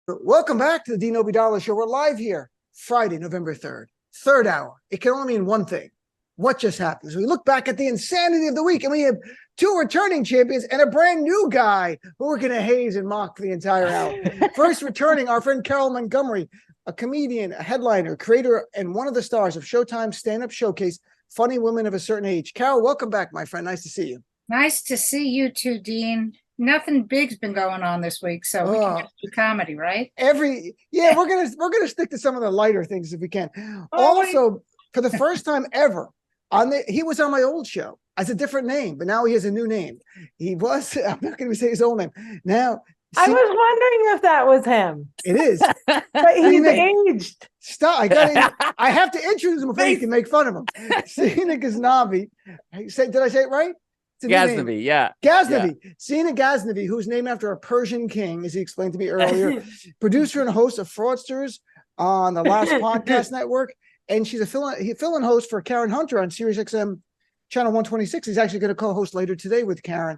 Welcome back to the Dean Obeidallah Show. We're live here Friday, November 3rd, third hour. It can only mean one thing. What just happened? So we look back at the insanity of the week, and we have two returning champions and a brand new guy who we're going to haze and mock the entire hour. First returning, our friend Carole Montgomery, a comedian, a headliner, creator, and one of the stars of Showtime stand-up showcase, Funny Women of a Certain Age. Carole, welcome back, my friend. Nice to see you. Nice to see you too, Dean. Nothing big's been going on this week, so we can just do comedy, right? We're gonna stick to some of the lighter things if we can. For the first time ever, he was on my old show as a different name, but now he has a new name. I'm not gonna say his old name. Now I was wondering if that was him. It is. But he's aged. Stop. I have to introduce him before you can make fun of him. Seena Ghaznavi. Did I say it right? Ghaznavi, yeah. Ghaznavi. Yeah. Seena Ghaznavi, who's named after a Persian king, as he explained to me earlier, producer and host of Fraudsters on the Last Podcast Network. And she's a fill-in host for Karen Hunter on SiriusXM channel 126. He's actually going to co-host later today with Karen.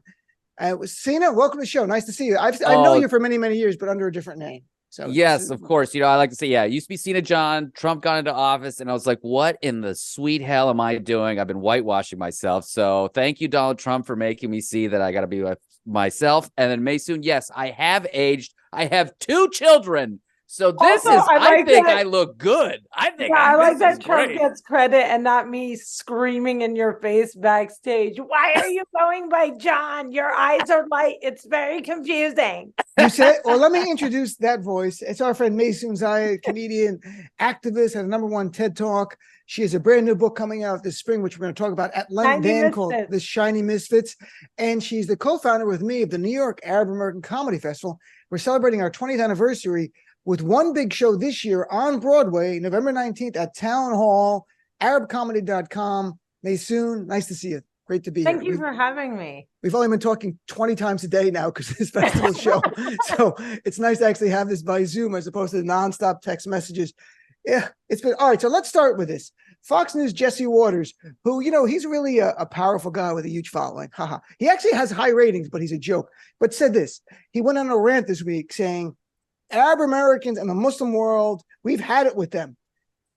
Seena, welcome to the show. Nice to see you. I've known you for many, many years, but under a different name. So yes, of course. I like to say, it used to be Seena John. Trump got into office, and I was like, what in the sweet hell am I doing? I've been whitewashing myself. So thank you, Donald Trump, for making me see that I got to be with myself. And then Maysoon, yes, I have aged. I have 2 children. So I think I look good. I like that Trump gets credit and not me screaming in your face backstage. Why are you going by John? Your eyes are light. It's very confusing. You said, well, let me introduce that voice. It's our friend Maysoon Zayid, comedian, activist, had a #1 TED Talk. She has a brand new book coming out this spring, which we're going to talk about at London called The Shiny Misfits. And she's the co-founder with me of the New York Arab American Comedy Festival. We're celebrating our 20th anniversary with one big show this year on Broadway, November 19th at Town Hall, ArabComedy.com. Maysoon, nice to see you. Great to be here. Thank you for having me. We've only been talking 20 times a day now because of this festival show. So it's nice to actually have this by Zoom as opposed to the nonstop text messages. Yeah, it's been all right. So let's start with this. Fox News' Jesse Waters, who, he's really a powerful guy with a huge following. He actually has high ratings, but he's a joke. But said this. He went on a rant this week saying, Arab Americans and the Muslim world, we've had it with them.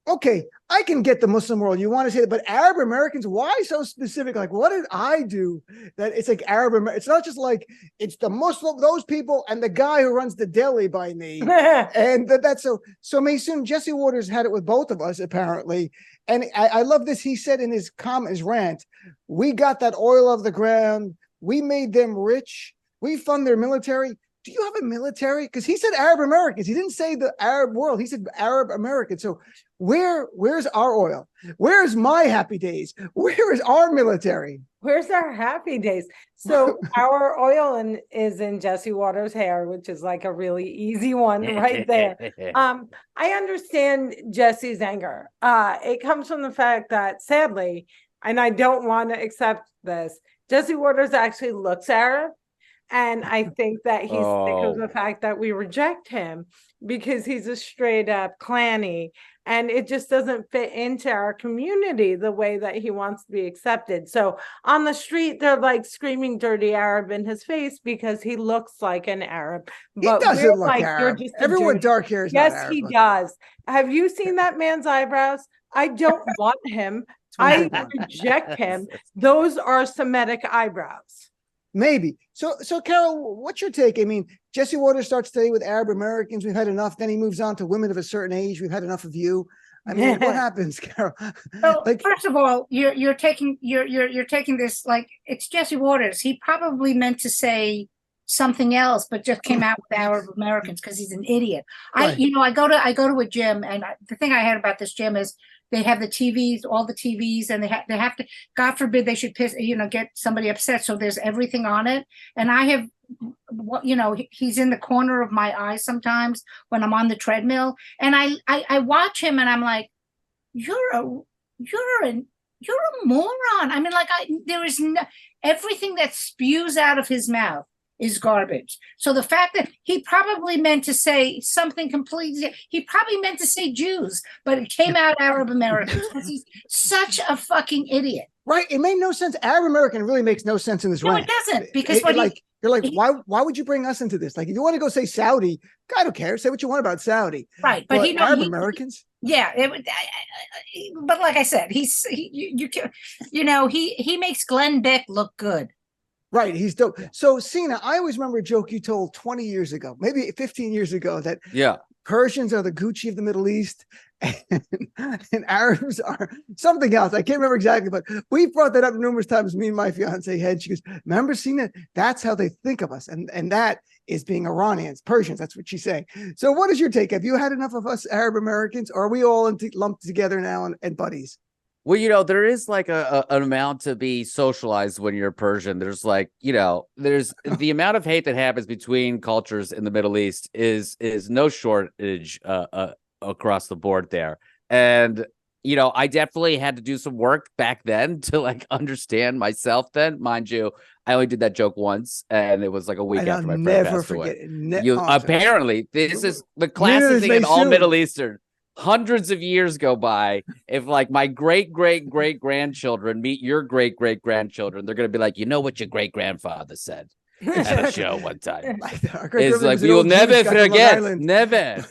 Okay, I can get the Muslim world. You want to say that, but Arab Americans, why so specific? Like, what did I do that it's like Arab? It's not just like it's the Muslim, those people, and the guy who runs the deli by me. And that's so Maysoon, Jesse Waters had it with both of us, apparently. And I love this. He said in his rant, we got that oil off the ground. We made them rich. We fund their military. Do you have a military? Because he said Arab Americans. He didn't say the Arab world. He said Arab Americans. So where's our oil? Where's my happy days? Where is our military? Where's our happy days? So our oil is in Jesse Waters' hair, which is like a really easy one right there. I understand Jesse's anger. It comes from the fact that, sadly, and I don't want to accept this, Jesse Waters actually looks Arab. And I think that he's sick of the fact that we reject him because he's a straight up clanny and it just doesn't fit into our community the way that he wants to be accepted. So on the street, they're like screaming dirty Arab in his face because he looks like an Arab. But he doesn't look Arab. Everyone dark hair is not Arab. Yes, he does. Have you seen that man's eyebrows? I don't want him. I reject him. Those are Semitic eyebrows. Maybe. So Carole, what's your take? I mean, Jesse Waters starts today with Arab Americans. We've had enough. Then he moves on to women of a certain age. We've had enough of you. I mean, what happens, Carole? Well, first of all, you're taking this like it's Jesse Waters. He probably meant to say something else, but just came out with Arab Americans because he's an idiot. Right. I go to a gym, and the thing I had about this gym is they have the TVs, all the TVs, and they have to. God forbid they should get somebody upset. So there's everything on it, and I have, he's in the corner of my eye sometimes when I'm on the treadmill, and I watch him, and I'm like, you're a moron. I mean, there is everything that spews out of his mouth is garbage. So the fact that he probably meant to say something completely, he probably meant to say Jews, but it came out Arab Americans because he's such a fucking idiot. Right. It made no sense. Arab American really makes no sense in this No, rant. it doesn't, because you're like, why would you bring us into this? Like, if you want to go say Saudi, I don't care. Say what you want about Saudi. Right. But Arab Americans. Yeah, but like I said, he makes Glenn Beck look good. Right, he's dope. So, Seena, I always remember a joke you told 20 years ago, maybe 15 years ago, that Persians are the Gucci of the Middle East, and Arabs are something else. I can't remember exactly, but we brought that up numerous times. Me and my fiance had. She goes, "Remember, Seena? That's how they think of us, and that is being Iranians, Persians." That's what she's saying. So, what is your take? Have you had enough of us Arab Americans, or are we all lumped together now and buddies? Well, there is like an amount to be socialized when you're Persian. There's like, there's the amount of hate that happens between cultures in the Middle East is no shortage across the board there. And, I definitely had to do some work back then to like understand myself then. Mind you, I only did that joke once, and it was like a week after my friend passed away. Apparently, this is the classic thing in all Middle Eastern. Hundreds of years go by. If like my great grandchildren meet your great grandchildren, they're gonna be like, what your great grandfather said at a show one time. It's like we will never forget. Never.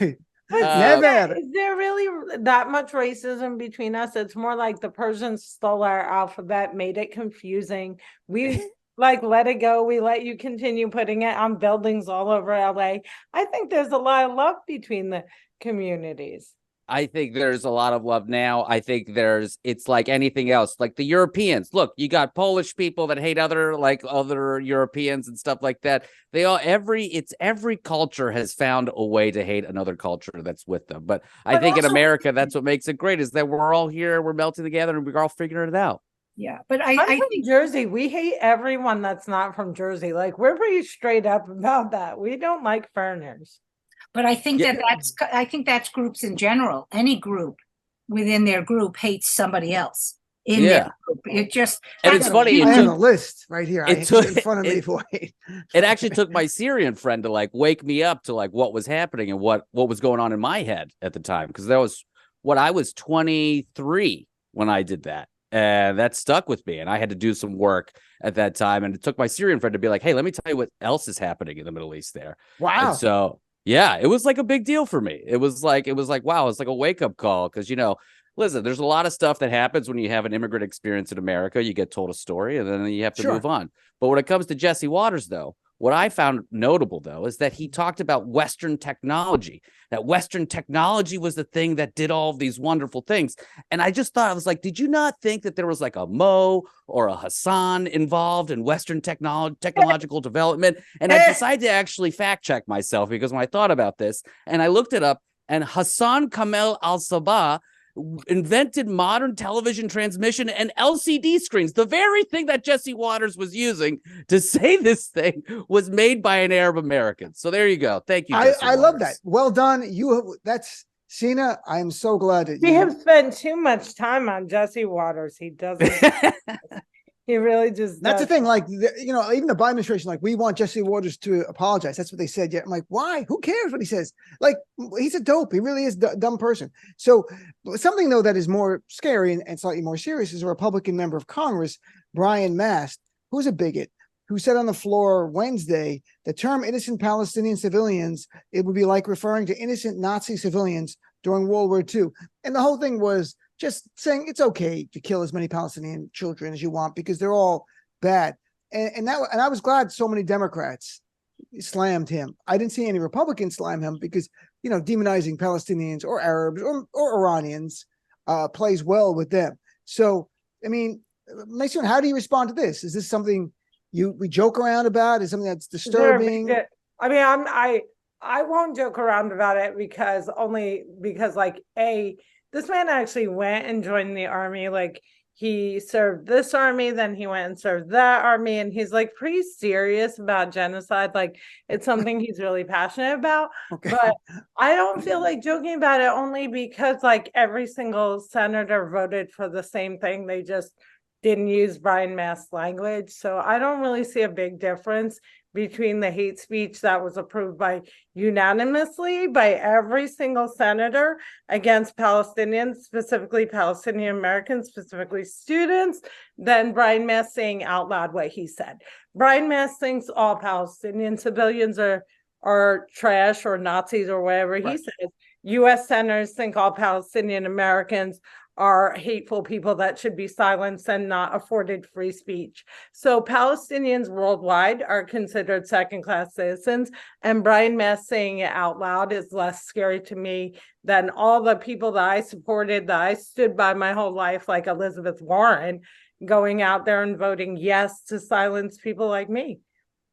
Never. Is there really that much racism between us? It's more like the Persians stole our alphabet, made it confusing. We like let it go. We let you continue putting it on buildings all over LA. I think there's a lot of love between the communities. I think there's a lot of love now. I think it's like anything else, like the Europeans. Look, you got Polish people that hate other Europeans and stuff like that. Every culture has found a way to hate another culture that's with them. But I think in America, that's what makes it great, is that we're all here, we're melting together, and we're all figuring it out. Yeah, but I think Jersey, we hate everyone that's not from Jersey. Like, we're pretty straight up about that. We don't like foreigners. But I think that's groups in general. Any group within their group hates somebody else in their group. And it's funny. I have a list right here. In front of me for it. It actually took my Syrian friend to like wake me up to like what was happening and what was going on in my head at the time, because I was 23 when I did that. And that stuck with me. And I had to do some work at that time. And it took my Syrian friend to be like, "Hey, let me tell you what else is happening in the Middle East there." Wow. And so yeah, it was like a big deal for me. It was like, wow, it's like a wake up call. Because, listen, there's a lot of stuff that happens when you have an immigrant experience in America. You get told a story and then you have to move on. But when it comes to Jesse Waters, though, what I found notable, though, is that he talked about Western technology, that Western technology was the thing that did all of these wonderful things. And I just thought, I was like, did you not think that there was like a Mo or a Hassan involved in Western technological development? And I decided to actually fact check myself, because when I thought about this and I looked it up, and Hassan Kamel al-Sabah invented modern television transmission and LCD screens. The very thing that Jesse Waters was using to say this thing was made by an Arab American. So there you go. Thank you. I love that. Well done. That's Seena. I'm so glad that we have spent too much time on Jesse Waters. He doesn't. He really just. That's the thing. Like, even the Biden administration, like, we want Jesse Waters to apologize. That's what they said. Yeah, I'm like, why? Who cares what he says? Like, he's a dope. He really is a dumb person. So something, though, that is more scary and slightly more serious is a Republican member of Congress, Brian Mast, who's a bigot, who said on the floor Wednesday, the term innocent Palestinian civilians, it would be like referring to innocent Nazi civilians during World War II. And the whole thing was just saying it's okay to kill as many Palestinian children as you want because they're all bad. And I was glad so many Democrats slammed him. I didn't see any Republicans slam him because, demonizing Palestinians or Arabs or Iranians plays well with them. So, I mean, Maysoon, how do you respond to this? Is this something we joke around about? Is something that's disturbing? I mean, I won't joke around about it because this man actually went and joined the army. Like, he served this army, then he went and served that army, and he's like pretty serious about genocide. Like, it's something he's really passionate about. Okay. But I don't feel like joking about it, only because like every single senator voted for the same thing. They just didn't use Brian Mast's language. So I don't really see a big difference between the hate speech that was approved unanimously by every single senator against Palestinians, specifically Palestinian Americans, specifically students, than Brian Mast saying out loud what he said. Brian Mast thinks all Palestinian civilians are trash or Nazis or whatever he says. U.S. senators think all Palestinian Americans are hateful people that should be silenced and not afforded free speech. So Palestinians worldwide are considered second-class citizens, and Brian Mast saying it out loud is less scary to me than all the people that I supported, that I stood by my whole life, like Elizabeth Warren, going out there and voting yes to silence people like me.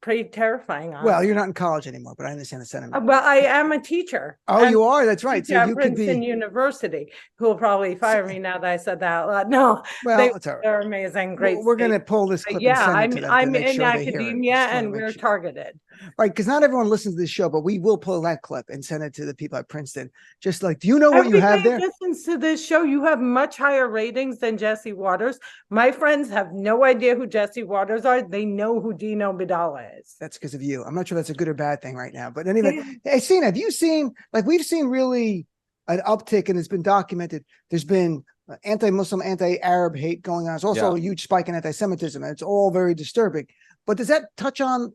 Pretty terrifying. Honestly. Well, you're not in college anymore, but I understand the sentiment. Well, I am a teacher. Oh, you are? That's right. So you could Princeton be University, who will probably fire me now that I said that out loud. No, well, it's all right. They're amazing. Great. We're going to pull this clip. Yeah, and send it to them I'm to make in sure they hear it. academia and we're targeted. Right, because not everyone listens to this show, but we will pull that clip and send it to the people at Princeton. Just like, do you know what you have there? Listens to this show. You have much higher ratings than Jesse Waters. My friends have no idea who Jesse Waters are. They know who Dean Obeidallah is. That's because of you. I'm not sure that's a good or bad thing right now. But anyway, hey, Seena, have you seen, like, we've seen really an uptick, and it's been documented. There's been anti-Muslim, anti-Arab hate going on. There's also a huge spike in anti-Semitism, and it's all very disturbing. But does that touch on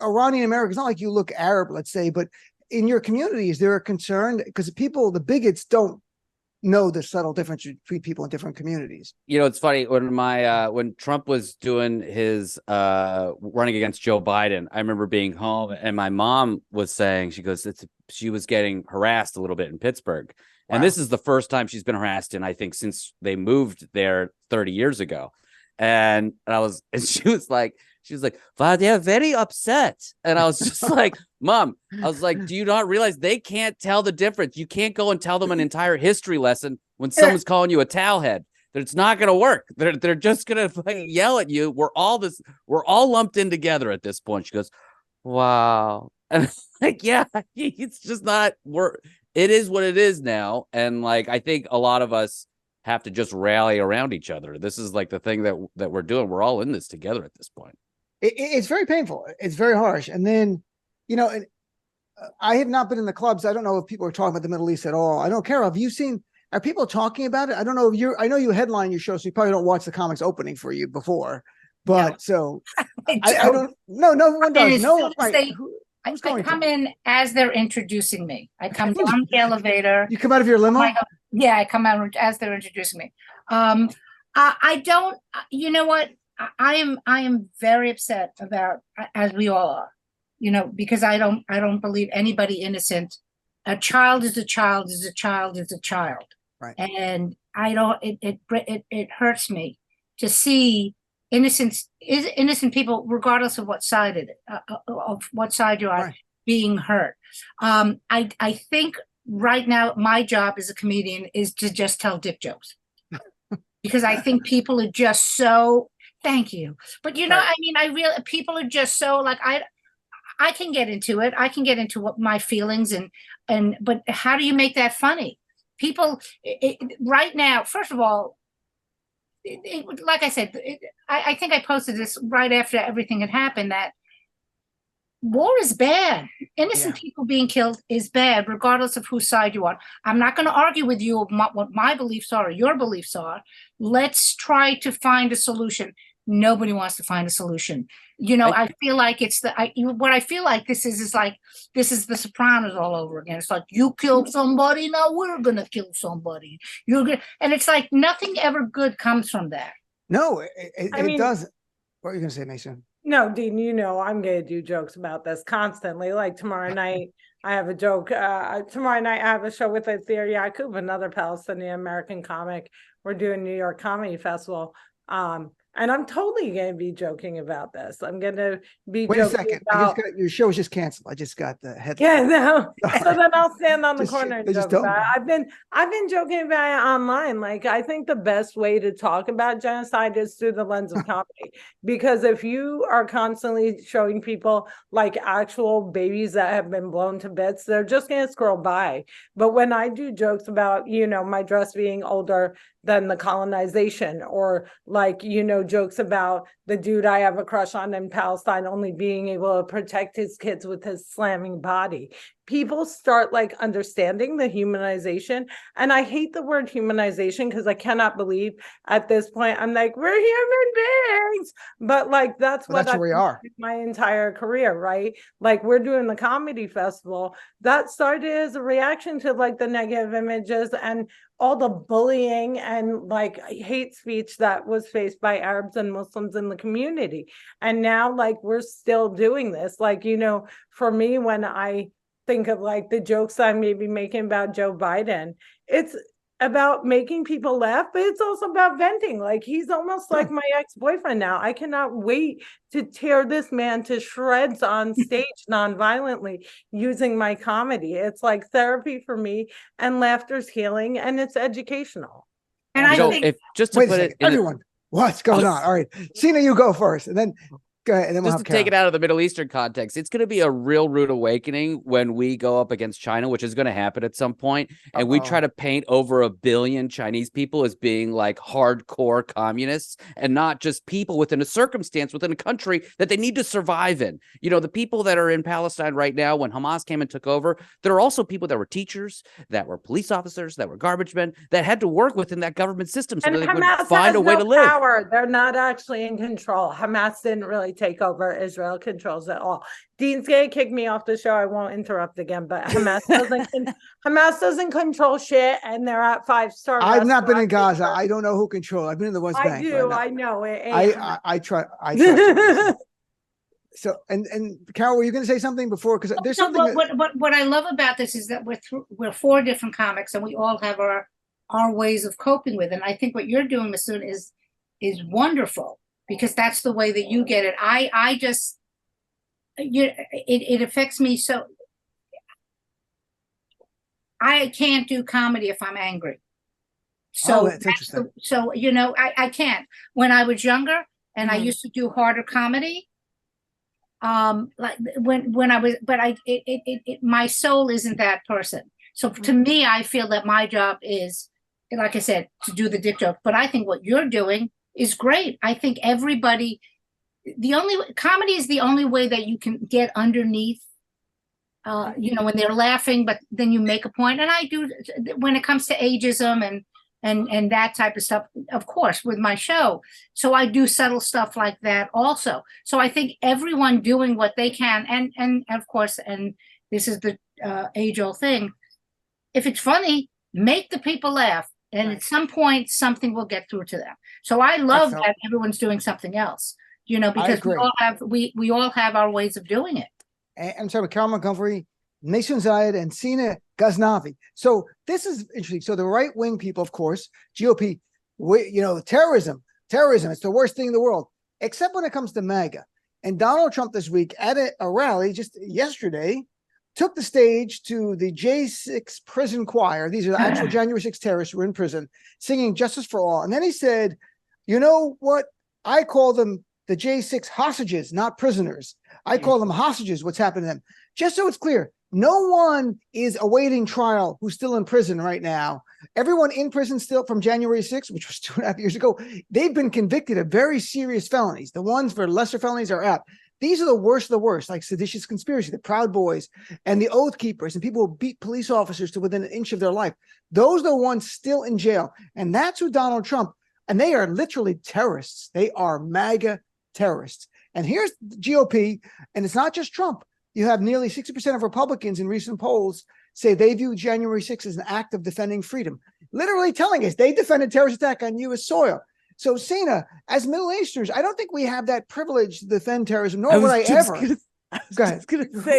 Iranian Americans? Not like you look Arab, let's say, but in your community, is there a concern? Because the bigots don't know the subtle difference between people in different communities. You know, it's funny when Trump was doing his running against Joe Biden, I remember being home and my mom was saying, she was getting harassed a little bit in Pittsburgh. And this is the first time she's been harassed in, I think, since they moved there 30 years ago. And she was like, wow, they're very upset. And I was just like, Mom, I was like, do you not realize they can't tell the difference? You can't go and tell them an entire history lesson when someone's calling you a towelhead. It's not going to work. They're just going to yell at you. We're all lumped in together at this point. She goes, wow. And I'm like, yeah, it's just not it is what it is now. And like, I think a lot of us have to just rally around each other. This is like the thing that we're doing. We're all in this together at this point. It's very painful. It's very harsh. And then, I have not been in the clubs. I don't know if people are talking about the Middle East at all. I don't care. Are people talking about it? I don't know if I know you headline your show, so you probably don't watch the comics opening for you before, but no. So I don't, no one does. No, right. I come in as they're introducing me. I come down the elevator. You come out of your limo? Yeah, I come out as they're introducing me. I don't, you know what? I am very upset about, as we all are, because I don't believe anybody innocent. A child is a child is a child is a child. Right. And it hurts me to see innocent people, regardless of what side of what side you are, being hurt. I think right now my job as a comedian is to just tell dick jokes, because I think people are just so. Thank you. But I mean, people are just so like, I can get into it. I can get into what my feelings but how do you make that funny? People right now, first of all, like I said, I think I posted this right after everything had happened, that war is bad. Innocent people being killed is bad, regardless of whose side you are. I'm not going to argue with you what my beliefs are or your beliefs are. Let's try to find a solution. Nobody wants to find a solution. I feel like what I feel like this is the Sopranos all over again. It's like, you killed somebody, now we're going to kill somebody. And it's like nothing ever good comes from that. No, it doesn't. What are you going to say, Maysoon? No, Dean, I'm going to do jokes about this constantly. Like tomorrow night, I have a joke. Tomorrow night, I have a show with Athir Yacoub, another Palestinian American comic. We're doing New York Comedy Festival. And I'm totally going to be joking about this. I'm going to be Wait joking a second. about... Your show was just canceled. I just got the headline. Yeah, no. So then I'll stand on the corner and joke about it. I've been joking about it online. Like, I think the best way to talk about genocide is through the lens of comedy. Because if you are constantly showing people like actual babies that have been blown to bits, they're just going to scroll by. But when I do jokes about, my dress being older than the colonization, or like, jokes about the dude I have a crush on in Palestine only being able to protect his kids with his slamming body. People start like understanding the humanization. And I hate the word humanization because I cannot believe at this point, I'm like, we're human beings. But like, that's what we are my entire career, right? Like we're doing the comedy festival that started as a reaction to like the negative images and all the bullying and like hate speech that was faced by Arabs and Muslims in the community. And now like we're still doing this. Like, you know, for me, when I think of like the jokes I may be making about Joe Biden, it's about making people laugh, but it's also about venting. Like he's almost like my ex-boyfriend now. I cannot wait to tear this man to shreds on stage non-violently using my comedy. It's like therapy for me, and laughter's healing, and it's educational. And I think if just to wait put a it second, everyone, what's going on? All right, Seena, you go first, and then go ahead, and then we'll just have to take it Carole. out of the Middle Eastern context, it's going to be a real rude awakening when we go up against China, which is going to happen at some point, and we try to paint over 1 billion Chinese people as being like hardcore communists and not just people within a circumstance within a country that they need to survive in. You know, the people that are in Palestine right now, when Hamas came and took over, there are also people that were teachers, that were police officers, that were garbage men, that had to work within that government system so And that they Hamas would find has a way no to live. power. They're not actually in control. Hamas didn't really take over. Israel controls it all. Dean's gonna kick me off the show. I won't interrupt again, but Hamas doesn't control shit, and they're at 5-star. I've not been in Gaza. I don't know who controls. I've been in the West Bank. I do. I know it. I try. So and Carole, were you going to say something before? Because there's something. What I love about this is that we're 4 different comics, and we all have our ways of coping with it. And I think what you're doing, Maysoon, is wonderful, because that's the way that you get it. I just it affects me so. I can't do comedy if I'm angry. So that's interesting. So you know, I can't. When I was younger and I used to do harder comedy, like when I was, but my soul isn't that person. So to me, I feel that my job is, like I said, to do the dick joke. But I think what you're doing is great. I think everybody, comedy is the only way that you can get underneath, you know, when they're laughing, but then you make a point. And I do, when it comes to ageism and that type of stuff, of course, with my show. So I do subtle stuff like that also. So I think everyone doing what they can, and of course, and this is the age-old thing, if it's funny, make the people laugh. And at some point, something will get through to them. So I love that everyone's doing something else, you know, because we all have our ways of doing it. I'm sorry, Carole Montgomery, Maysoon Zayid, and Seena Ghaznavi. So this is interesting. So the right-wing people, of course, GOP, you know, terrorism, it's the worst thing in the world, except when it comes to MAGA. And Donald Trump this week at a rally just yesterday took the stage to the J6 prison choir. These are the actual January 6 terrorists who were in prison, singing Justice for All. And then he said, you know what? I call them the J6 hostages, not prisoners. I call them hostages, what's happened to them. Just so it's clear, no one is awaiting trial who's still in prison right now. Everyone in prison still from January 6th, which was 2.5 years ago, they've been convicted of very serious felonies. The ones for lesser felonies are out. These are the worst of the worst, like seditious conspiracy, the Proud Boys, and the Oath Keepers, and people who beat police officers to within an inch of their life. Those are the ones still in jail. And that's who Donald Trump, and they are literally terrorists. They are MAGA terrorists. And here's the GOP, and it's not just Trump. You have nearly 60% of Republicans in recent polls say they view January 6th as an act of defending freedom, literally telling us they defended terrorist attack on U.S. soil. So, Seena, as Middle Easterners, I don't think we have that privilege to defend terrorism, nor would I ever. Go ahead.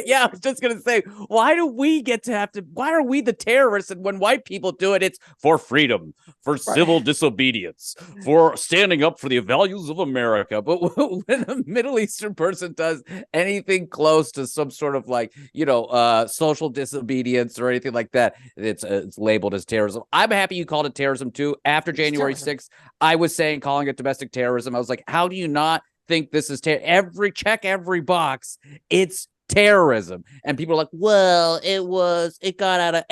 I was just gonna say, why are we the terrorists? And when white people do it, it's for freedom, for civil disobedience, for standing up for the values of America. But when a Middle Eastern person does anything close to some sort of like, you know, social disobedience or anything like that, it's labeled as terrorism. I'm happy you called it terrorism too. After January 6th, I was saying calling it domestic terrorism. I was like, how do you not think this is every box, it's terrorism? And people are like, well, it got out of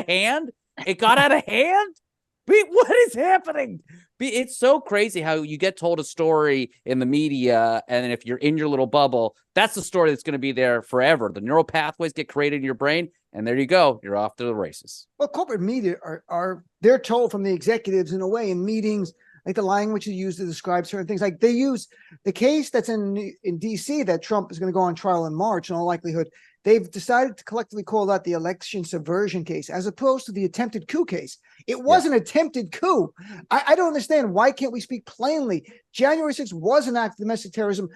hand. What is happening? It's so crazy how you get told a story in the media, and then if you're in your little bubble, that's the story that's going to be there forever. The neural pathways get created in your brain, and there you go. You're off to the races. Well, corporate media are they're told from the executives in a way in meetings, like the language you use to describe certain things. Like they use the case that's in DC that Trump is going to go on trial in March in all likelihood. They've decided to collectively call that the election subversion case, as opposed to the attempted coup case. It was an attempted coup. I don't understand. Why can't we speak plainly? January 6th was an act of domestic terrorism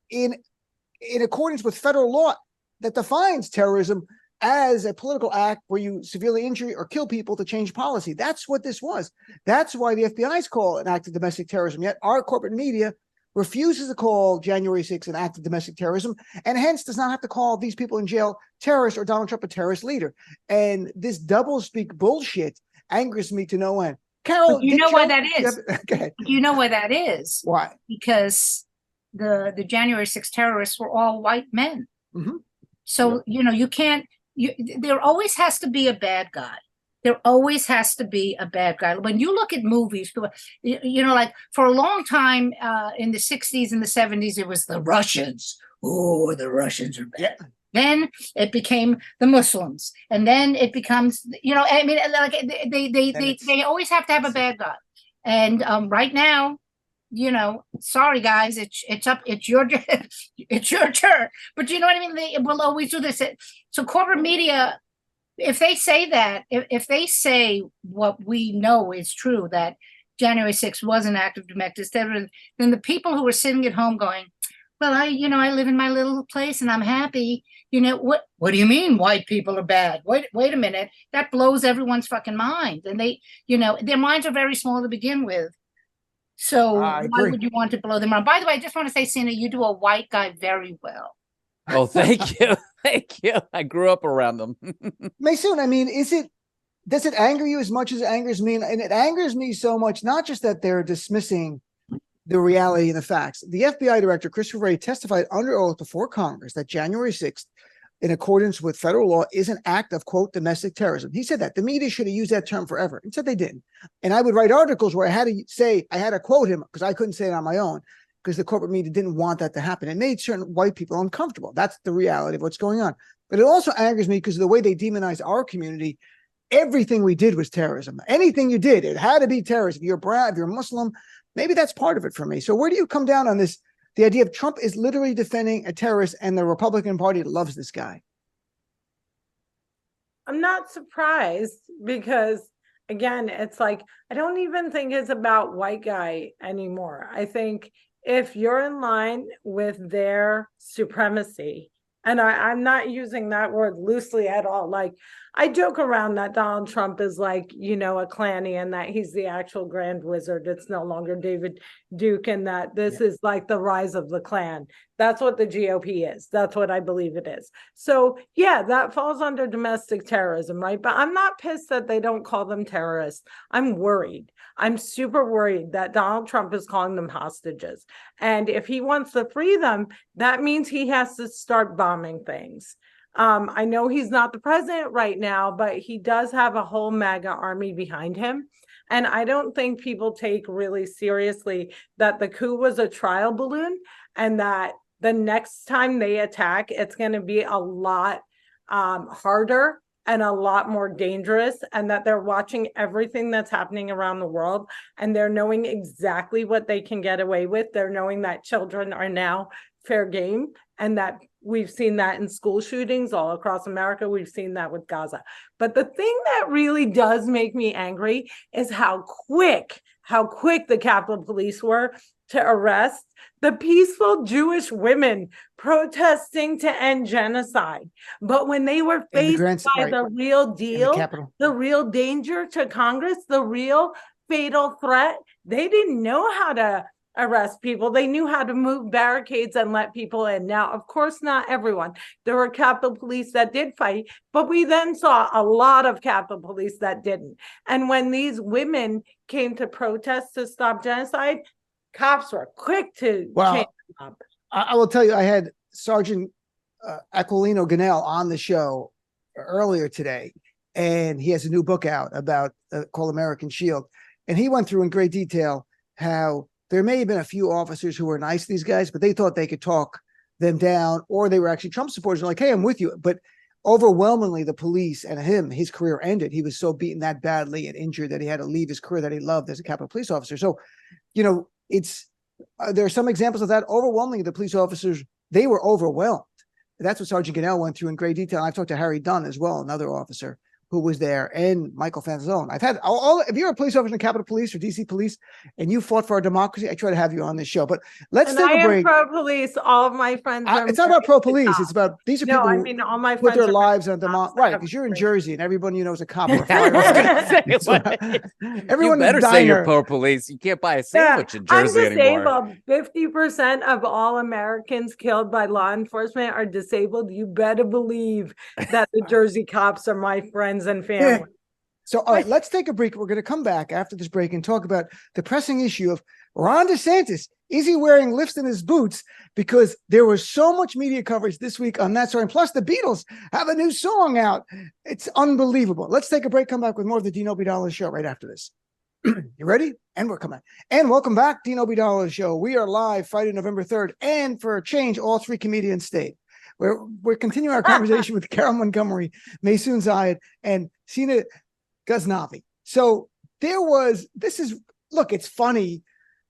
in accordance with federal law that defines terrorism as a political act where you severely injure or kill people to change policy. That's what this was. That's why the FBI's call an act of domestic terrorism. Yet our corporate media refuses to call January 6th an act of domestic terrorism, and hence does not have to call these people in jail terrorists or Donald Trump a terrorist leader. And this doublespeak bullshit angers me to no end. Carole, you know why that is? Okay. You know why that is? Why? Because the January 6th terrorists were all white men. Mm-hmm. So, you can't, there always has to be a bad guy. There always has to be a bad guy. When you look at movies, like for a long time in the 60s and the 70s, it was the Russians. Oh, the Russians are bad. Yeah. Then it became the Muslims. And then it becomes, like they always have to have a bad guy. And right now, sorry guys, it's your turn. But you know what I mean? They will always do this. So corporate media, if they say that, if they say what we know is true, that January 6th was an act of domestic terrorism, then the people who are sitting at home going, well, I live in my little place and I'm happy. What do you mean white people are bad? Wait a minute. That blows everyone's fucking mind. And they, their minds are very small to begin with. So why would you want to blow them mind? By the way, I just want to say, Seena, you do a white guy very well. Oh, thank you. Thank you. I grew up around them. Maysoon, I mean, does it anger you as much as it angers me? And it angers me so much, not just that they're dismissing the reality and the facts. The FBI director, Christopher Wray, testified under oath before Congress that January 6th, in accordance with federal law, is an act of, quote, domestic terrorism. He said that. The media should have used that term forever. Instead, they didn't. And I would write articles where I had to quote him because I couldn't say it on my own, because the corporate media didn't want that to happen. It made certain white people uncomfortable. That's the reality of what's going on. But it also angers me because of the way they demonize our community. Everything we did was terrorism. Anything you did, it had to be terrorism. If you're brown, if you're Muslim, maybe that's part of it for me. So where do you come down on this? The idea of Trump is literally defending a terrorist and the Republican Party loves this guy. I'm not surprised because, again, it's like, I don't even think it's about white guy anymore. I think if you're in line with their supremacy, and I'm not using that word loosely at all. Like, I joke around that Donald Trump is like, a Klanny and that he's the actual Grand Wizard. It's no longer David Duke, and that this is like the rise of the Klan. That's what the GOP is. That's what I believe it is. So, yeah, that falls under domestic terrorism, right? But I'm not pissed that they don't call them terrorists. I'm worried. I'm super worried that Donald Trump is calling them hostages. And if he wants to free them, that means he has to start bombing things. I know he's not the president right now, but he does have a whole MAGA army behind him. And I don't think people take really seriously that the coup was a trial balloon and that the next time they attack, it's going to be a lot harder and a lot more dangerous, and that they're watching everything that's happening around the world and they're knowing exactly what they can get away with. They're knowing that children are now fair game, and that we've seen that in school shootings all across America. We've seen that with Gaza. But the thing that really does make me angry is how quick the Capitol Police were to arrest the peaceful Jewish women protesting to end genocide. But when they were faced by the real deal, the real danger to Congress, the real fatal threat, they didn't know how to arrest people. They knew how to move barricades and let people in. Now, of course, not everyone. There were Capitol Police that did fight, but we then saw a lot of Capitol Police that didn't. And when these women came to protest to stop genocide, cops were quick to change them up. I will tell you, I had Sergeant Aquilino Ganell on the show earlier today, and he has a new book out about called American Shield. And he went through in great detail how there may have been a few officers who were nice to these guys, but they thought they could talk them down, or they were actually Trump supporters. They're like, hey, I'm with you. But overwhelmingly, the police and his career ended. He was so beaten that badly and injured that he had to leave his career that he loved as a Capitol Police officer. So, it's there are some examples of that. Overwhelmingly, the police officers, they were overwhelmed. That's what Sergeant Gannell went through in great detail. I've talked to Harry Dunn as well, another officer who was there, and Michael Fanzone. I've had if you're a police officer in Capitol Police or DC Police and you fought for our democracy, I try to have you on this show. But let's take a break. Pro-police. All of my friends are it's not about pro-police. It's about these are people who all my put friends their are lives on democracy. Right, because you're in Jersey and everyone you know is a cop. Or Everyone better say you're pro-police. You can't buy a sandwich in Jersey anymore. 50% of all Americans killed by law enforcement are disabled. You better believe that the Jersey cops are my friends and family. Yeah. So, all right, let's take a break. We're going to come back after this break and talk about the pressing issue of Ron DeSantis. Is he wearing lifts in his boots? Because there was so much media coverage this week on that story. And plus, the Beatles have a new song out. It's unbelievable. Let's take a break. Come back with more of the Dean Obeidallah Show right after this. You ready? And we're coming. And welcome back, Dean Obeidallah Show. We are live Friday, November 3rd. And for a change, all three comedians stayed. We're continuing our conversation with Carole Montgomery, Maysoon Zayid, and Seena Ghaznavi. So look, it's funny,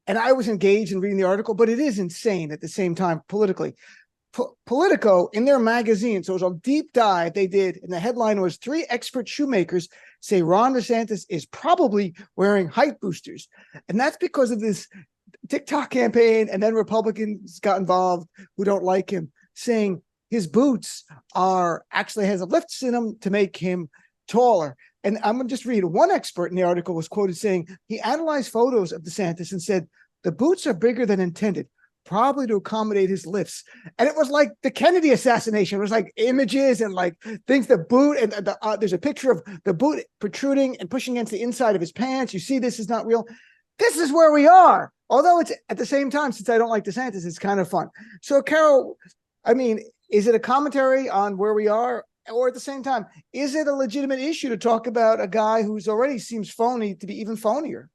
and I was engaged in reading the article, but it is insane at the same time politically. Politico, in their magazine, so it was a deep dive they did, and the headline was 3 expert shoemakers say Ron DeSantis is probably wearing height boosters. And that's because of this TikTok campaign, and then Republicans got involved who don't like him, saying his boots has lifts in them to make him taller. And I'm going to just read. One expert in the article was quoted saying he analyzed photos of DeSantis and said, the boots are bigger than intended, probably to accommodate his lifts. And it was like the Kennedy assassination. It was like images and like things, the boot, and there's a picture of the boot protruding and pushing against the inside of his pants. You see, this is not real. This is where we are. Although it's at the same time, since I don't like DeSantis, it's kind of fun. So, Carole, I mean, is it a commentary on where we are? Or at the same time, is it a legitimate issue to talk about a guy who's already seems phony to be even phonier?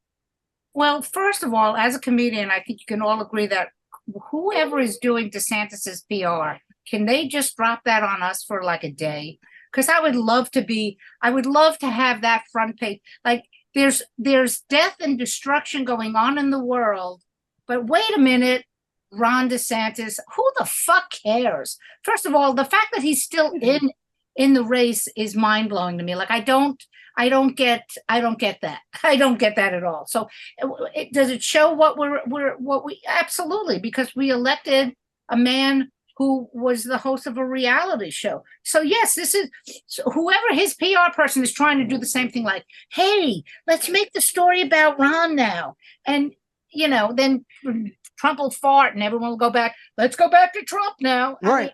Well, first of all, as a comedian, I think you can all agree that whoever is doing DeSantis's PR, can they just drop that on us for like a day? Because I would love to have that front page. Like there's death and destruction going on in the world, but wait a minute. Ron DeSantis, who the fuck cares? First of all, the fact that he's still in the race is mind-blowing to me. Like I don't get that. I don't get that at all. So does it show what we absolutely, because we elected a man who was the host of a reality show. So yes, whoever his PR person is trying to do the same thing, like, hey, let's make the story about Ron now. And then Trump will fart and everyone will go back. Let's go back to Trump now. Right.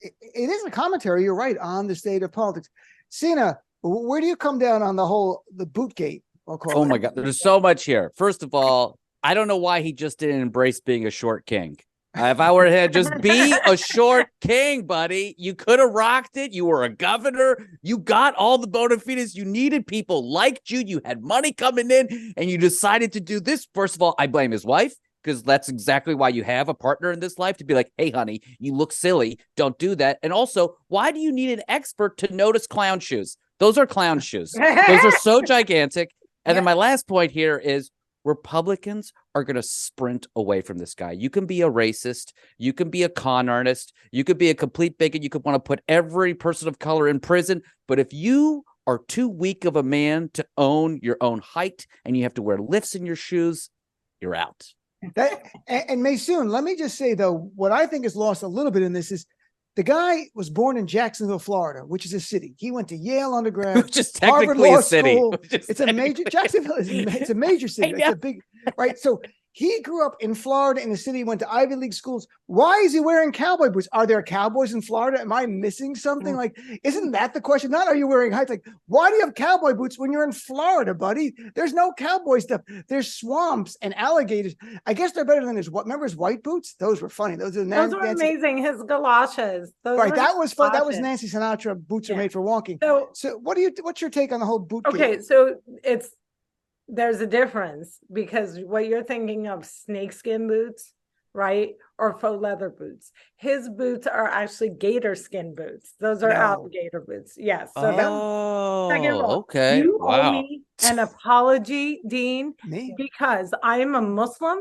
It is a commentary, you're right, on the state of politics. Seena, where do you come down on the Bootgate? Oh my God, there's so much here. First of all, I don't know why he just didn't embrace being a short king. If I were to just be a short king, buddy, you could have rocked it. You were a governor. You got all the bona fides. You needed people liked you. You had money coming in, and you decided to do this. First of all, I blame his wife, because that's exactly why you have a partner in this life, to be like, hey, honey, you look silly. Don't do that. And also, why do you need an expert to notice clown shoes? Those are clown shoes. Those are so gigantic. And then my last point here is Republicans are going to sprint away from this guy. You can be a racist. You can be a con artist. You could be a complete bigot. You could want to put every person of color in prison. But if you are too weak of a man to own your own height and you have to wear lifts in your shoes, you're out. And Maysoon, let me just say, though, what I think is lost a little bit in this is the guy was born in Jacksonville, Florida, which is a city. He went to Yale undergrad, which is technically a city. It's a major Jacksonville. It's a major city. It's a big, right? So He grew up in Florida in the city, went to Ivy League schools. Why is he wearing cowboy boots? Are there cowboys in Florida? Am I missing something? Like, isn't that the question? Not are you wearing high? Like, why do you have cowboy boots when you're in Florida, buddy? There's no cowboy stuff. There's swamps and alligators. I guess they're better than his what? Remember his white boots? Those were funny. Those were amazing. His galoshes. Right, that was fun. That was Nancy Sinatra. Boots are made for walking. So what's your take on the whole boot? Okay, game? so there's a difference because what you're thinking of snakeskin boots, right? Or faux leather boots. His boots are actually gator skin boots. Those are alligator boots. Yes. So second of all, okay. You owe me an apology, Dean, because I am a Muslim.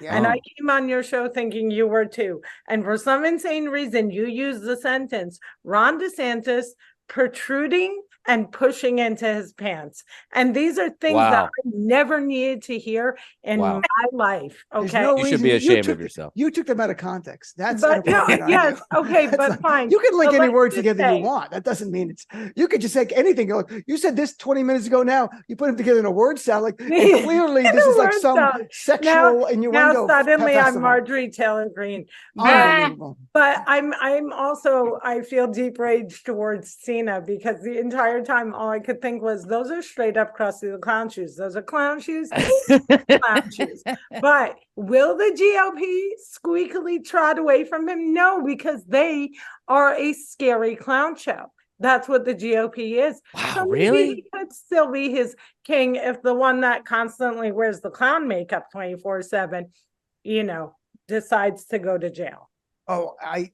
Yeah. And I came on your show thinking you were too. And for some insane reason, you used the sentence, Ron DeSantis protruding and pushing into his pants. And these are things that I never needed to hear in my life. Okay. No you should be ashamed of yourself. You took them out of context. That's yes. Okay, but fine. You can link any words together you want. That doesn't mean you could just say anything. You said this 20 minutes ago. Now you put them together in a word salad. And clearly this is like some sexual innuendo. Now suddenly I'm Marjorie Taylor Greene. But I'm also, I feel deep rage towards Seena because the entire time all I could think was those are straight up Krusty the Clown shoes. Those are clown shoes. Clown shoes. But will the GOP squeakily trot away from him? No, because they are a scary clown show. That's what the GOP is. Wow, so really? He could still be his king if the one that constantly wears the clown makeup 24/7, decides to go to jail. Oh, I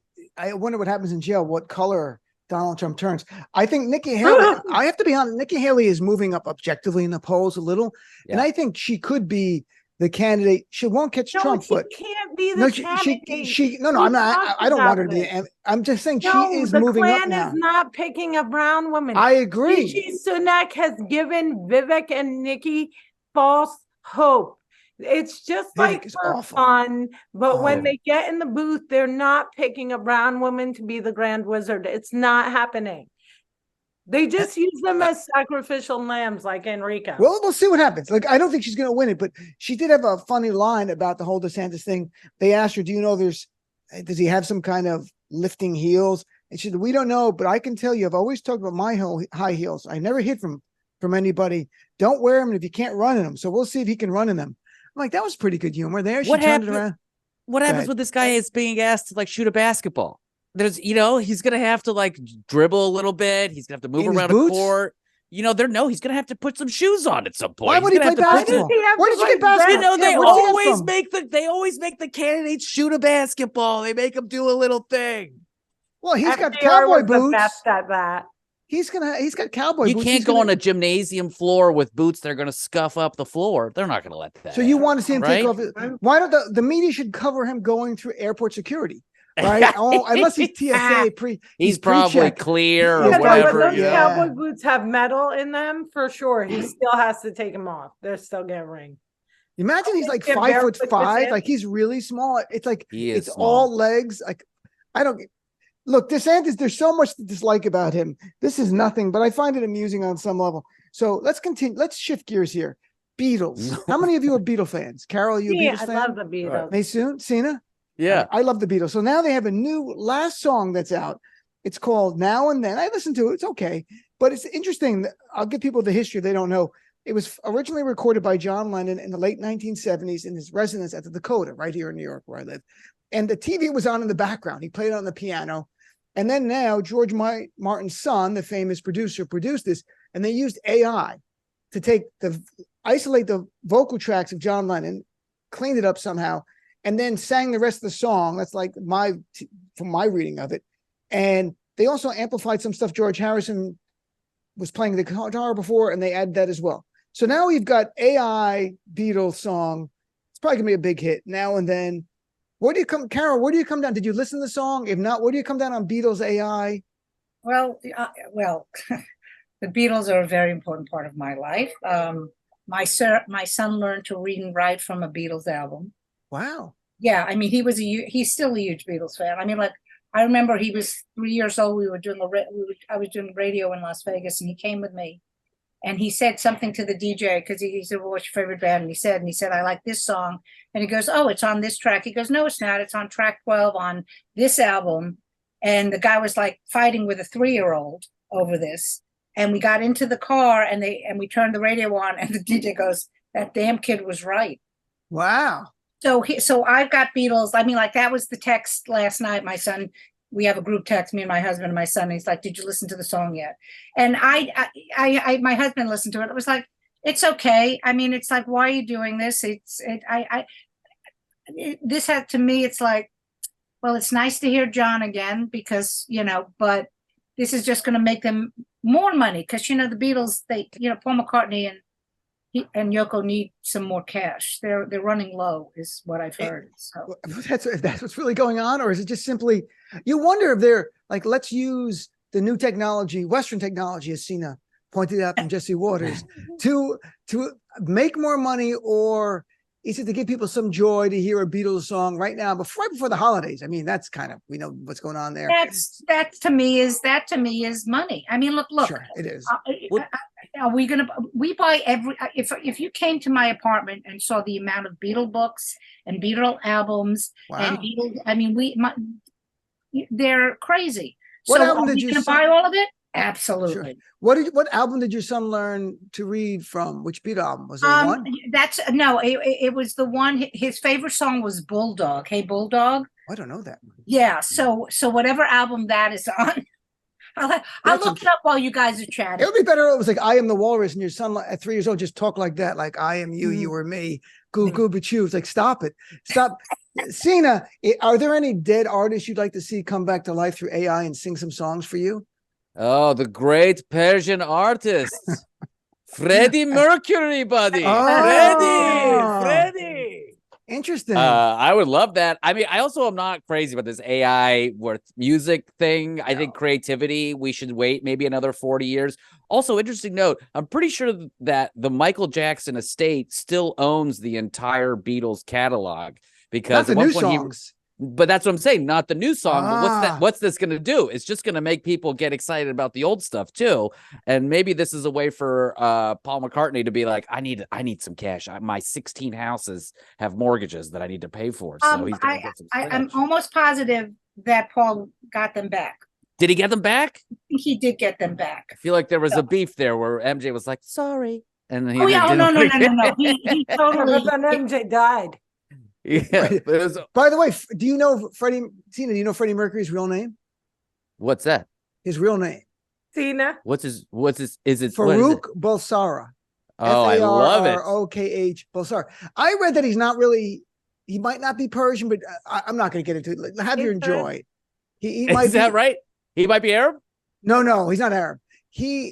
wonder what happens in jail. What color Donald Trump turns. I think Nikki Haley, I have to be honest, Nikki Haley is moving up objectively in the polls a little. Yeah. And I think she could be the candidate. She won't catch Trump, but can't be the candidate. I'm not. I don't want her to. I'm just saying she is moving up now. The Klan is not picking a brown woman. I agree. Rishi Sunak has given Vivek and Nikki false hope. It's just like for fun, but when they get in the booth, they're not picking a brown woman to be the grand wizard. It's not happening. They just use them as sacrificial lambs like Enrico. Well, we'll see what happens. Like, I don't think she's going to win it, but she did have a funny line about the whole DeSantis thing. They asked her, do you know does he have some kind of lifting heels? And she said, we don't know, but I can tell you, I've always talked about my high heels. I never hid from anybody. Don't wear them if you can't run in them. So we'll see if he can run in them. I'm like, that was pretty good humor there. She turned it around. What happens when this guy is being asked to like shoot a basketball? There's, he's going to have to like dribble a little bit. He's going to have to move around the court. He's going to have to put some shoes on at some point. Why would he play basketball? Where did you get basketball? They always make the candidates shoot a basketball. They make them do a little thing. Well, he's got cowboy boots. The best at that. He's got cowboy boots. You can't go on a gymnasium floor with boots that are going to scuff up the floor. They're not going to let that. So you want to see him take off? Why don't the media should cover him going through airport security? Right? Unless he's TSA he's probably clear or whatever. But those cowboy boots have metal in them for sure. He still has to take them off. They're still getting. Imagine he's like 5'5", like he's really small. It's like it's small. All legs. Like I don't. Look, DeSantis, there's so much to dislike about him. This is nothing, but I find it amusing on some level. So let's continue. Let's shift gears here. Beatles. How many of you are Beatles fans? Carole, you a Beatles fan? I love the Beatles. Maysoon, Seena? Yeah. I love the Beatles. So now they have a new last song that's out. It's called Now and Then. I listened to it. It's okay. But it's interesting. I'll give people the history if they don't know. It was originally recorded by John Lennon in the late 1970s in his residence at the Dakota, right here in New York, where I live. And the TV was on in the background. He played it on the piano. And then now George Martin's son, the famous producer, produced this, and they used AI to isolate the vocal tracks of John Lennon, cleaned it up somehow, and then sang the rest of the song. That's like from my reading of it. And they also amplified some stuff George Harrison was playing the guitar before, and they added that as well. So now we've got AI Beatles song. It's probably gonna be a big hit. Now and Then. Where do you come, Carole? Where do you come down? Did you listen to the song? If not, where do you come down on Beatles AI? Well, the Beatles are a very important part of my life. My son learned to read and write from a Beatles album. Wow. Yeah, I mean, he's still a huge Beatles fan. I mean, like I remember he was 3 years old. I was doing radio in Las Vegas, and he came with me and he said something to the DJ because he said, well, what's your favorite band? And he said, I like this song. And he goes, oh, it's on this track. He goes, no, it's not. It's on track 12 on this album. And the guy was like fighting with a 3-year-old over this. And we got into the car and we turned the radio on, and the DJ goes, that damn kid was right. Wow. So I've got Beatles. I mean, like, that was the text last night. My son, we have a group text, me and my husband and my son. And he's like, did you listen to the song yet? And my husband listened to it. It was like, it's okay. I mean, it's like, why are you doing this? This had, to me, it's like, well, it's nice to hear John again because, but this is just going to make them more money because, the Beatles, Paul McCartney and Yoko need some more cash. They're running low, is what I've heard. So that's what's really going on, or is it just simply, you wonder if they're like, let's use the new technology, Western technology, as Seena pointed out from Jesse Waters, to make more money, or is it to give people some joy to hear a Beatles song right now, right before the holidays? I mean, that's kind of, we know what's going on there. That to me is money. I mean, look. Sure, it is. Are we we buy if you came to my apartment and saw the amount of Beatle books and Beatle albums and Beatles, they're crazy. What so album are did we you gonna buy all of it? Absolutely. Sure. What album did your son learn to read from? Which Beatle album? Was there one? It was the one. His favorite song was Bulldog. Hey Bulldog. I don't know that one. Yeah. So whatever album that is on, I'll look it up while you guys are chatting. It would be better if it was like I Am the Walrus and your son at 3 years old just talk like that, like I am you, you are me, goo goo be choo. It's like, stop it. Seena, are there any dead artists you'd like to see come back to life through AI and sing some songs for you? Oh, the great Persian artists. Freddie Mercury, buddy. Oh. Freddie. Interesting. I would love that. I mean, I also am not crazy about this AI worth music thing. I think creativity, we should wait maybe another 40 years. Also, interesting note, I'm pretty sure that the Michael Jackson estate still owns the entire Beatles catalog, because not the new songs. But that's what I'm saying, not the new song. But what's this going to do? It's just going to make people get excited about the old stuff too. And maybe this is a way for Paul McCartney to be like, I need some cash. My 16 houses have mortgages that I need to pay for. So he's going to get some cash. I'm almost positive that Paul got them back. Did he get them back? I think he did get them back. I feel like there was a beef there where MJ was like, sorry. And he no. He totally. MJ died. Yeah. By the way, do you know Freddie Mercury's real name? What's that? His real name. Seena. What's his is it Farouk Bulsara? Oh, I love it. Farokh Bulsara. I read that he might not be Persian, but I'm not going to get into it. Have your enjoy. He might is that right? He might be Arab? No, he's not Arab.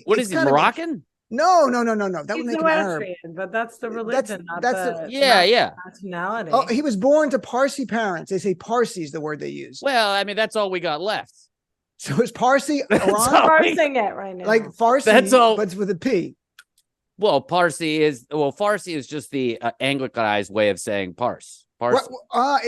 What is he, Moroccan? No. That would make him Arab. But that's the religion, not the nationality. Oh, he was born to Parsi parents. They say Parsi is the word they use. Well, I mean, that's all we got left. So is Parsi Iran? Parsing it right now. Like Farsi, that's all. But it's with a P. Well, Farsi is just the Anglicized way of saying Parsi.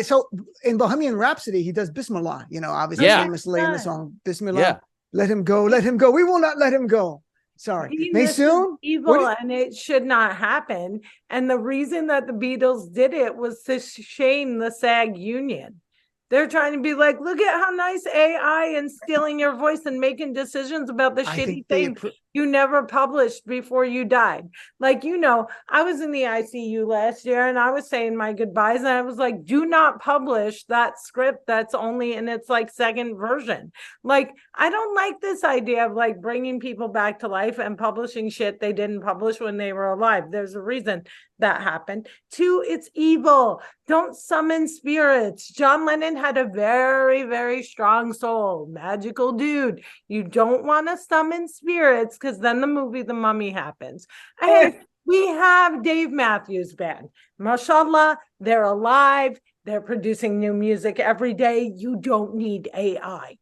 So in Bohemian Rhapsody, he does Bismillah, obviously famously in the song Bismillah. Yeah. Let him go. We will not let him go. Sorry, Maysoon? Evil, and it should not happen. And the reason that the Beatles did it was to shame the SAG union. They're trying to be like, look at how nice AI and stealing your voice and making decisions about the shitty thing you never published before you died. Like, I was in the ICU last year and I was saying my goodbyes and I was like, do not publish that script that's only in its second version. Like, I don't like this idea of bringing people back to life and publishing shit they didn't publish when they were alive. There's a reason that happened. 2, it's evil. Don't summon spirits. John Lennon had a very, very strong soul, magical dude. You don't want to summon spirits because then the movie The Mummy happens. And we have Dave Matthews Band. Mashallah, they're alive. They're producing new music every day. You don't need AI.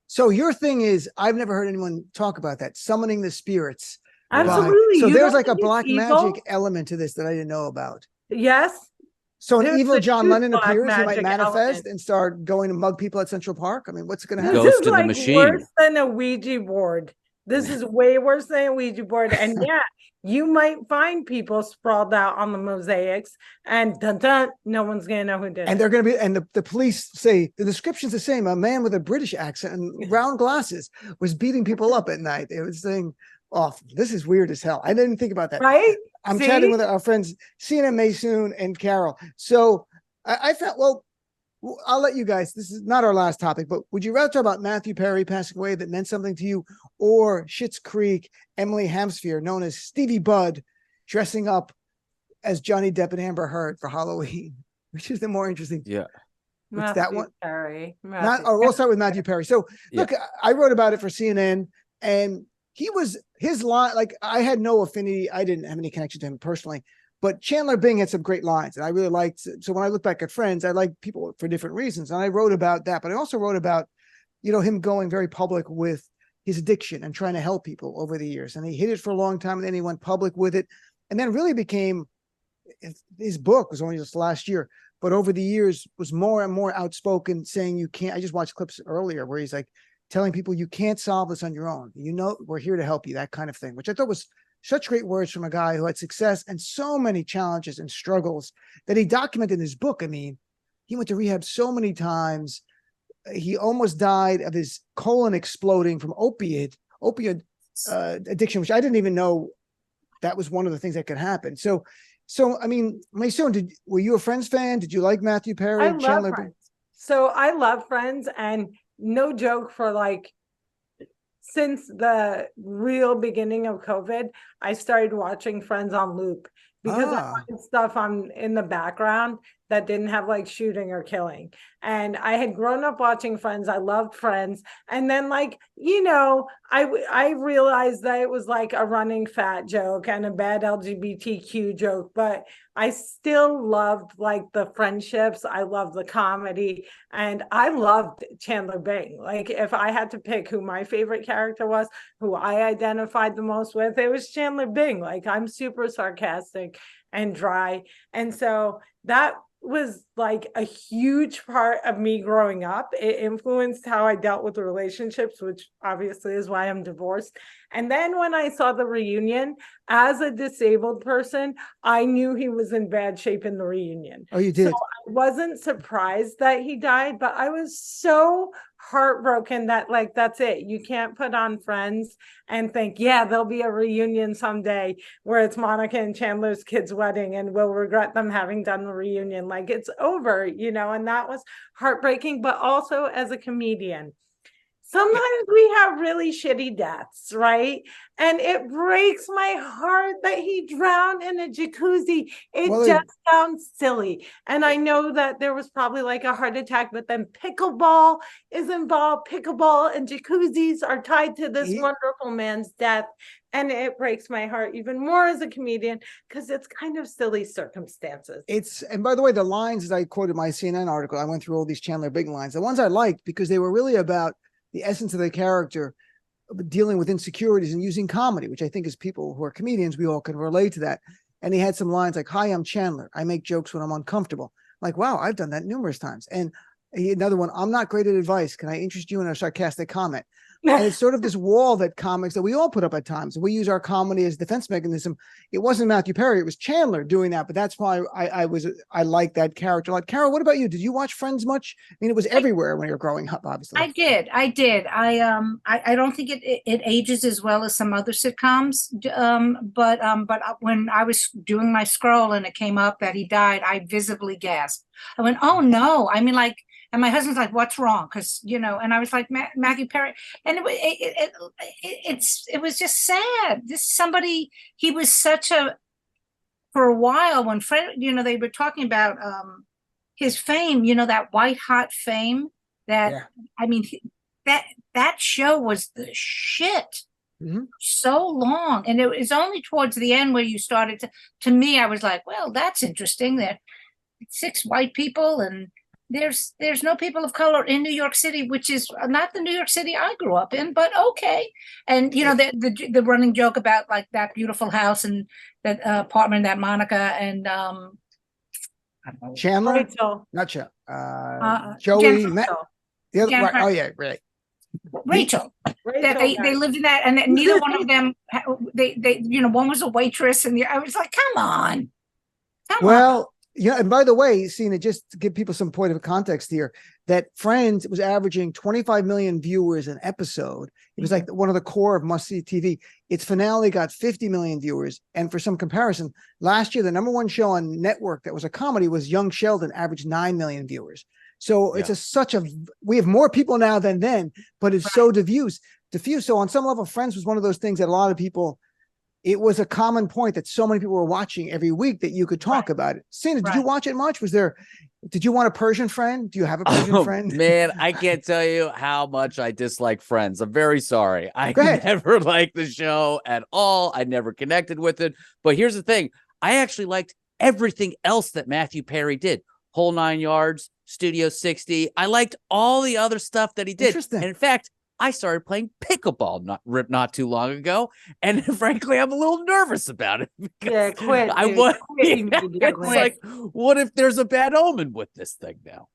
So your thing is, I've never heard anyone talk about that, summoning the spirits. Absolutely. So there's like a black magic element to this that I didn't know about. Yes. So an evil John Lennon appears, he might manifest and start going to mug people at Central Park. I mean, what's going to happen? Ghost in the machine. Worse than a Ouija board. This is way worse than a Ouija board. And yet you might find people sprawled out on the mosaics, and dun dun, no one's gonna know who did And it. they're going to be, and the police say the description's the same. A man with a British accent and round glasses was beating people up at night. It was saying, "Oh, this is weird as hell." I didn't think about that. Right? I'm See? chatting with our friends Seena, Maysoon, and Carole. So I thought, well, I'll let you guys. This is not our last topic, but would you rather talk about Matthew Perry passing away that meant something to you, or Schitt's Creek, Emily Hampshire, known as Stevie Budd, dressing up as Johnny Depp and Amber Heard for Halloween? Which is the more interesting? Yeah. What's that one? Perry. We'll start with Matthew Perry. So look, I wrote about it for CNN, and his line, like, I had no affinity. I didn't have any connection to him personally, but Chandler Bing had some great lines, and I really liked. So when I look back at Friends, I like people for different reasons, and I wrote about that. But I also wrote about, him going very public with his addiction and trying to help people over the years. And he hid it for a long time, and then he went public with it, and then really became. His book was only just last year, but over the years was more and more outspoken, saying you can't. I just watched clips earlier where he's like telling people you can't solve this on your own. We're here to help you, that kind of thing, which I thought was such great words from a guy who had success and so many challenges and struggles that he documented in his book. I mean, he went to rehab so many times. He almost died of his colon exploding from opioid addiction, which I didn't even know that was one of the things that could happen. So I mean, Maysoon, were you a Friends fan? Did you like Matthew Perry? I love Friends. So I love Friends, and no joke, for like since the real beginning of COVID, I started watching Friends on loop because I wanted stuff on in the background that didn't have like shooting or killing. And I had grown up watching Friends. I loved Friends. And then I realized that it was like a running fat joke and a bad LGBTQ joke, but I still loved like the friendships. I loved the comedy, and I loved Chandler Bing. Like, if I had to pick who my favorite character was, who I identified the most with, it was Chandler Bing. Like, I'm super sarcastic and dry. And so that was like a huge part of me growing up. It influenced how I dealt with the relationships, which obviously is why I'm divorced. And then when I saw the reunion, as a disabled person, I knew he was in bad shape in the reunion. Oh, you did? So I wasn't surprised that he died, but I was so heartbroken that, like, that's it. You can't put on Friends and think, yeah, there'll be a reunion someday where it's Monica and Chandler's kid's wedding and we'll regret them having done the reunion. Like, it's over, and that was heartbreaking. But also, as a comedian, sometimes we have really shitty deaths, right? And it breaks my heart that he drowned in a jacuzzi. It sounds silly. And I know that there was probably like a heart attack, but then pickleball is involved. Pickleball and jacuzzis are tied to this wonderful man's death. And it breaks my heart even more as a comedian because it's kind of silly circumstances. And by the way, the lines, as I quoted my CNN article, I went through all these Chandler Bing lines. The ones I liked because they were really about the essence of the character, dealing with insecurities and using comedy, which I think as people who are comedians, we all can relate to that. And he had some lines like, "Hi, I'm Chandler. I make jokes when I'm uncomfortable." Like, wow, I've done that numerous times. And another one, "I'm not great at advice. Can I interest you in a sarcastic comment?" And it's sort of this wall that comics that we all put up at times. We use our comedy as a defense mechanism. It wasn't Matthew Perry, it was Chandler doing that. But that's why I like that character. Like, Carole, what about you? Did you watch Friends much? I mean, it was everywhere when you were growing up, obviously. I did. I don't think it ages as well as some other sitcoms. But when I was doing my scroll and it came up that he died, I visibly gasped. I went, "Oh no!" I mean, like. And my husband's like, "What's wrong?" Because, and I was like, Matthew Perry. And it was just sad. He was for a while when Fred, they were talking about his fame, that white hot fame I mean, that show was the shit. Mm-hmm. So long. And it was only towards the end where you started to me, I was like, well, that's interesting. There 6 white people and there's no people of color in New York City, which is not the New York City I grew up in, but okay. And the running joke about like that beautiful house and that apartment that Monica and Chandler, Rachel. not Chandler, Joey, the other, right? Oh yeah, right. Rachel. That they lived in that, and that neither one of them, they one was a waitress, and I was like, come on. Well, yeah, and by the way, Seena, just to give people some point of context here, that Friends was averaging 25 million viewers an episode. It was like one of the core of must-see TV. Its finale got 50 million viewers. And for some comparison, last year, the number one show on network that was a comedy was Young Sheldon, averaged 9 million viewers. So it's we have more people now than then, but it's so diffuse. So on some level, Friends was one of those things that a lot of people, it was a common point that so many people were watching every week that you could talk about it. Seena, did you watch it much? Did you want a Persian friend? Do you have a Persian friend? Man, I can't tell you how much I dislike Friends. I'm very sorry. I never liked the show at all. I never connected with it. But here's the thing. I actually liked everything else that Matthew Perry did. Whole 9 yards, Studio 60. I liked all the other stuff that he did. Interesting. And in fact, I started playing pickleball not too long ago, and frankly, I'm a little nervous about it. Yeah, quit. It's like, what if there's a bad omen with this thing now?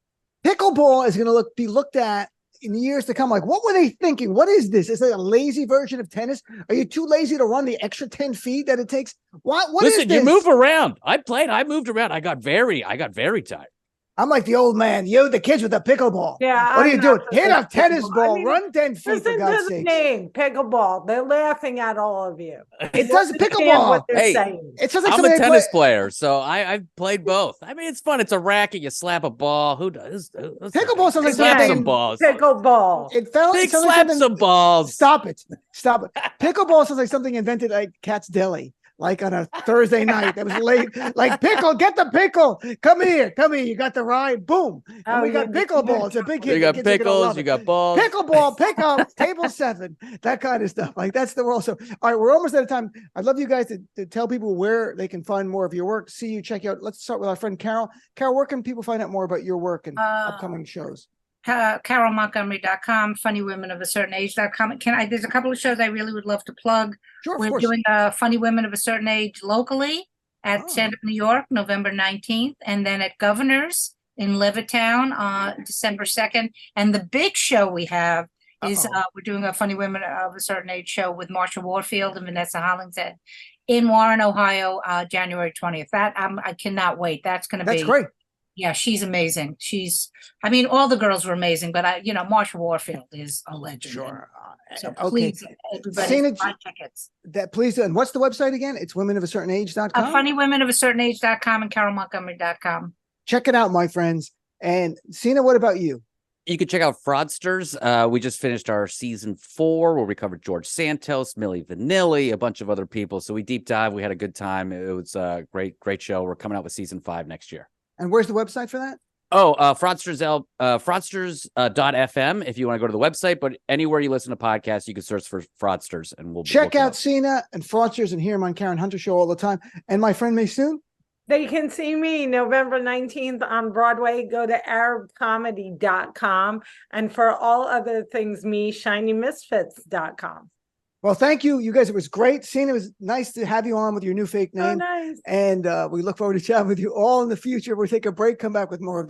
Pickleball is going to be looked at in years to come. Like, what were they thinking? What is this? Is it a lazy version of tennis? Are you too lazy to run the extra 10 feet that it takes? Listen, is this? You move around. I moved around. I got very tired. I'm like the old man. The kids with the pickleball. Yeah. What are you doing? Hit a tennis ball. Run 10 feet, for God's sake. Name, pickleball. They're laughing at all of you. It does pickleball. What they're saying. It sounds like I'm a tennis player, so I've played both. I mean, it's fun. It's a racket. You slap a ball. Who does? Pickleball sounds like slap some balls. Pickleball. It felt Big like slap some balls. Stop it. Pickleball sounds like something invented like Cat's Deli. Like on a Thursday night that was late, like pickle, get the pickle. Come here. You got the ride. Boom. And we got pickleball. It's a big hit. You got pickles, you got balls. Pickleball, pick up, table 7, that kind of stuff. Like that's the world. So, all right, we're almost out of time. I'd love you guys to tell people where they can find more of your work. See you, check you out. Let's start with our friend Carole. Carole, where can people find out more about your work and upcoming shows? CaroleMontgomery.com, funnywomenofaccertainage.com. There's a couple of shows I really would love to plug. Sure, We're doing Funny Women of a Certain Age locally at Stand Up New York, November 19th, and then at Governor's in Levittown on December 2nd. And the big show we have is we're doing a Funny Women of a Certain Age show with Marsha Warfield and Vanessa Hollingshead in Warren, Ohio, January 20th. I cannot wait. That's great. Yeah, she's amazing. All the girls were amazing, but Marsha Warfield is a legend. Sure. So please, everybody, buy tickets. Please do. And what's the website again? It's womenofacertainage.com. Funnywomenofaccertainage.com and CaroleMontgomery.com. Check it out, my friends. And Seena, what about you? You can check out Fraudsters. We just finished our season 4 where we covered George Santos, Milli Vanilli, a bunch of other people. So we deep dive. We had a good time. It was a great show. We're coming out with season 5 next year. And where's the website for that? Fraudsters.fm if you want to go to the website, but anywhere you listen to podcasts, you can search for Fraudsters and we'll check out Seena and Fraudsters and hear him on Karen Hunter Show all the time. And my friend Maysoon? They can see me November 19th on Broadway. Go to ArabComedy.com. And for all other things, ShinyMisfits.com. Well, thank you. You guys, it was great. Seena, it was nice to have you on with your new fake name. Oh, nice. And we look forward to chatting with you all in the future. We'll take a break, come back with more of